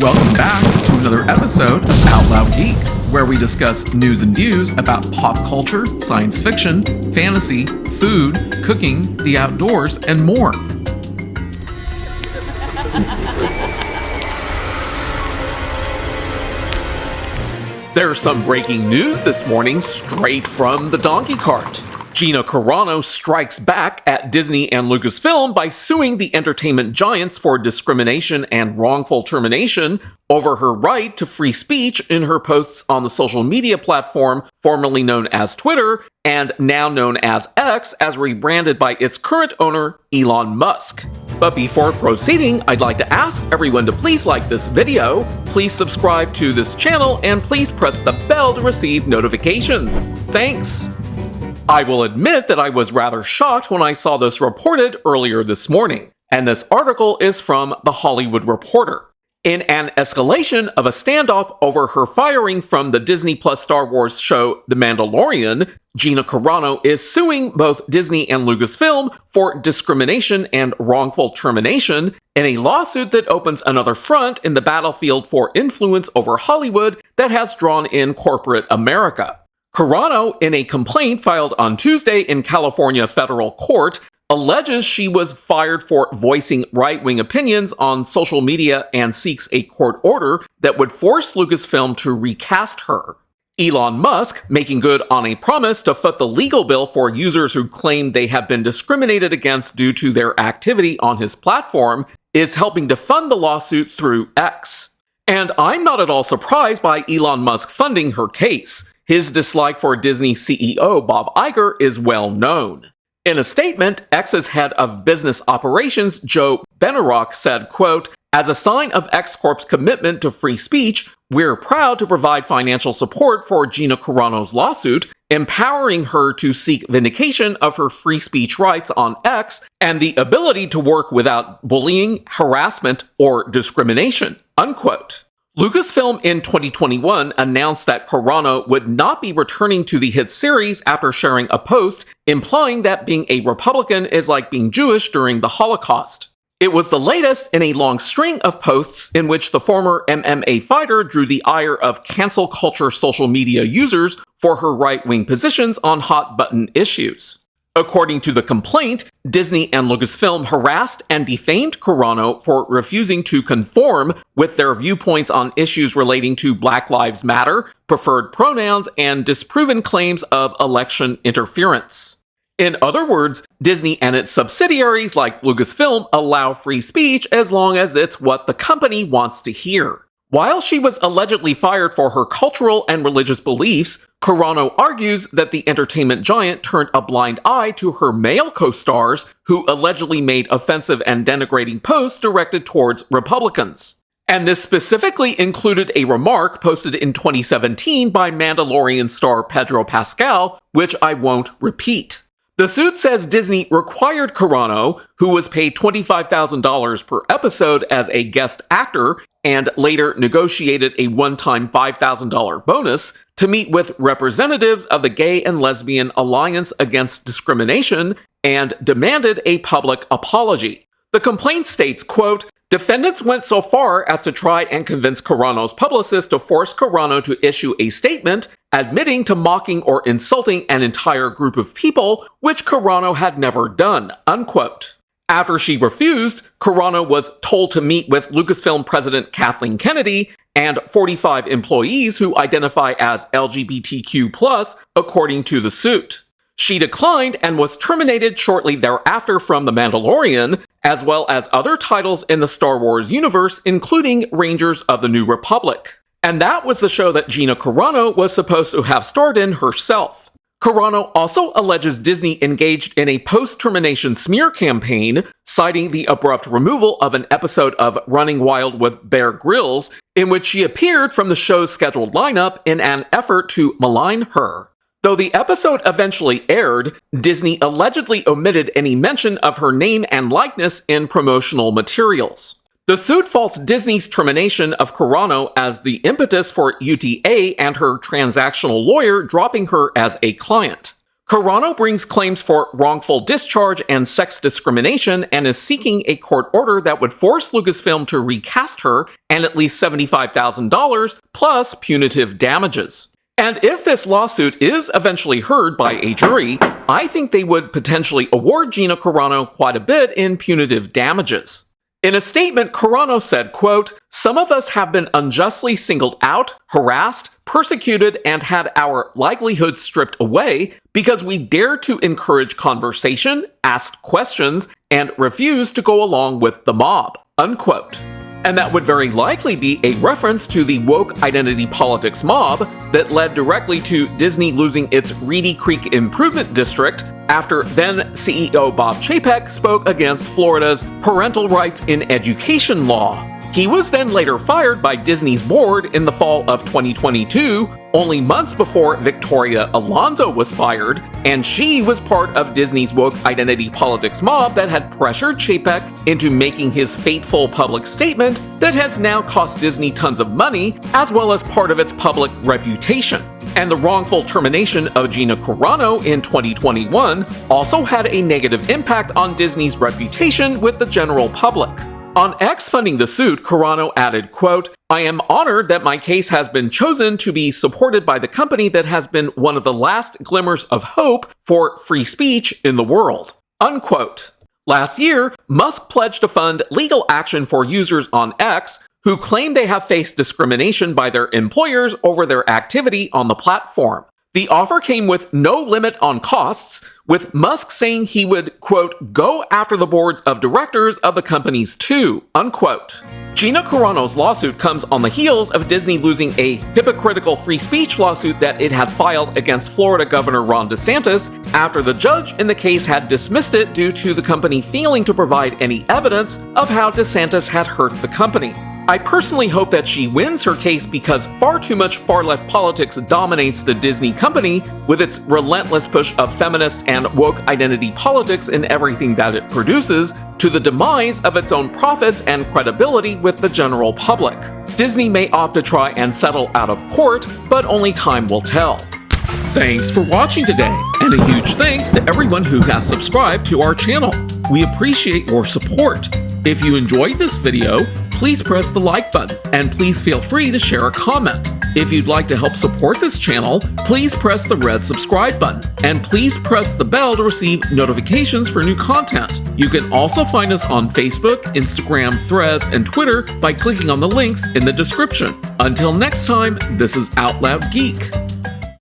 Welcome back to another episode of Out Loud Geek, where we discuss news and views about pop culture, science fiction, fantasy, food, cooking, the outdoors, and more. There's some breaking news this morning straight from the donkey cart. Gina Carano strikes back at Disney and LucasFilm by suing the entertainment giants for discrimination and wrongful termination over her right to free speech in her posts on the social media platform formerly known as Twitter and now known as X, as rebranded by its current owner, Elon Musk. But before proceeding, I'd like to ask everyone to please like this video, please subscribe to this channel, and please press the bell to receive notifications. Thanks! I will admit that I was rather shocked when I saw this reported earlier this morning, and this article is from The Hollywood Reporter. In an escalation of a standoff over her firing from the Disney Plus Star Wars show The Mandalorian, Gina Carano is suing both Disney and Lucasfilm for discrimination and wrongful termination in a lawsuit that opens another front in the battlefield for influence over Hollywood that has drawn in corporate America. Carano, in a complaint filed on Tuesday in California federal court, alleges she was fired for voicing right-wing opinions on social media and seeks a court order that would force Lucasfilm to recast her. Elon Musk, making good on a promise to foot the legal bill for users who claim they have been discriminated against due to their activity on his platform, is helping to fund the lawsuit through X. And I'm not at all surprised by Elon Musk funding her case. His dislike for Disney CEO Bob Iger is well known. In a statement, X's head of business operations, Joe Benarock, said, quote, "As a sign of X Corp's commitment to free speech, we're proud to provide financial support for Gina Carano's lawsuit, empowering her to seek vindication of her free speech rights on X and the ability to work without bullying, harassment, or discrimination," unquote. Lucasfilm in 2021 announced that Carano would not be returning to the hit series after sharing a post implying that being a Republican is like being Jewish during the Holocaust. It was the latest in a long string of posts in which the former MMA fighter drew the ire of cancel culture social media users for her right-wing positions on hot-button issues. According to the complaint, Disney and Lucasfilm harassed and defamed Carano for refusing to conform with their viewpoints on issues relating to Black Lives Matter, preferred pronouns, and disproven claims of election interference. In other words, Disney and its subsidiaries like Lucasfilm allow free speech as long as it's what the company wants to hear. While she was allegedly fired for her cultural and religious beliefs, Carano argues that the entertainment giant turned a blind eye to her male co-stars who allegedly made offensive and denigrating posts directed towards Republicans. And this specifically included a remark posted in 2017 by Mandalorian star Pedro Pascal, which I won't repeat. The suit says Disney required Carano, who was paid $25,000 per episode as a guest actor and later negotiated a one-time $5,000 bonus, to meet with representatives of the Gay and Lesbian Alliance Against Discrimination and demanded a public apology. The complaint states, quote, "Defendants went so far as to try and convince Carano's publicist to force Carano to issue a statement admitting to mocking or insulting an entire group of people, which Carano had never done," unquote. After she refused, Carano was told to meet with Lucasfilm president Kathleen Kennedy and 45 employees who identify as LGBTQ+, according to the suit. She declined and was terminated shortly thereafter from The Mandalorian, as well as other titles in the Star Wars universe, including Rangers of the New Republic. And that was the show that Gina Carano was supposed to have starred in herself. Carano also alleges Disney engaged in a post-termination smear campaign, citing the abrupt removal of an episode of Running Wild with Bear Grylls, in which she appeared from the show's scheduled lineup in an effort to malign her. Though the episode eventually aired, Disney allegedly omitted any mention of her name and likeness in promotional materials. The suit faults Disney's termination of Carano as the impetus for UTA and her transactional lawyer dropping her as a client. Carano brings claims for wrongful discharge and sex discrimination and is seeking a court order that would force Lucasfilm to recast her and at least $75,000 plus punitive damages. And if this lawsuit is eventually heard by a jury, I think they would potentially award Gina Carano quite a bit in punitive damages. In a statement, Carano said, quote, "Some of us have been unjustly singled out, harassed, persecuted, and had our livelihoods stripped away because we dared to encourage conversation, asked questions, and refused to go along with the mob," unquote. And that would very likely be a reference to the woke identity politics mob that led directly to Disney losing its Reedy Creek Improvement District after then CEO Bob Chapek spoke against Florida's parental rights in education law. He was then later fired by Disney's board in the fall of 2022, only months before Victoria Alonso was fired, and she was part of Disney's woke identity politics mob that had pressured Chapek into making his fateful public statement that has now cost Disney tons of money, as well as part of its public reputation. And the wrongful termination of Gina Carano in 2021 also had a negative impact on Disney's reputation with the general public. On X funding the suit, Carano added, quote, "I am honored that my case has been chosen to be supported by the company that has been one of the last glimmers of hope for free speech in the world," unquote. Last year, Musk pledged to fund legal action for users on X who claim they have faced discrimination by their employers over their activity on the platform. The offer came with no limit on costs, with Musk saying he would, quote, "go after the boards of directors of the companies too," unquote. Gina Carano's lawsuit comes on the heels of Disney losing a hypocritical free speech lawsuit that it had filed against Florida Governor Ron DeSantis after the judge in the case had dismissed it due to the company failing to provide any evidence of how DeSantis had hurt the company. I personally hope that she wins her case because far too much far-left politics dominates the Disney company with its relentless push of feminist and woke identity politics in everything that it produces, to the demise of its own profits and credibility with the general public. Disney may opt to try and settle out of court, but only time will tell. Thanks for watching today, and a huge thanks to everyone who has subscribed to our channel. We appreciate your support. If you enjoyed this video, please press the like button, and please feel free to share a comment. If you'd like to help support this channel, please press the red subscribe button, and please press the bell to receive notifications for new content. You can also find us on Facebook, Instagram, Threads, and Twitter by clicking on the links in the description. Until next time, this is Out Loud Geek.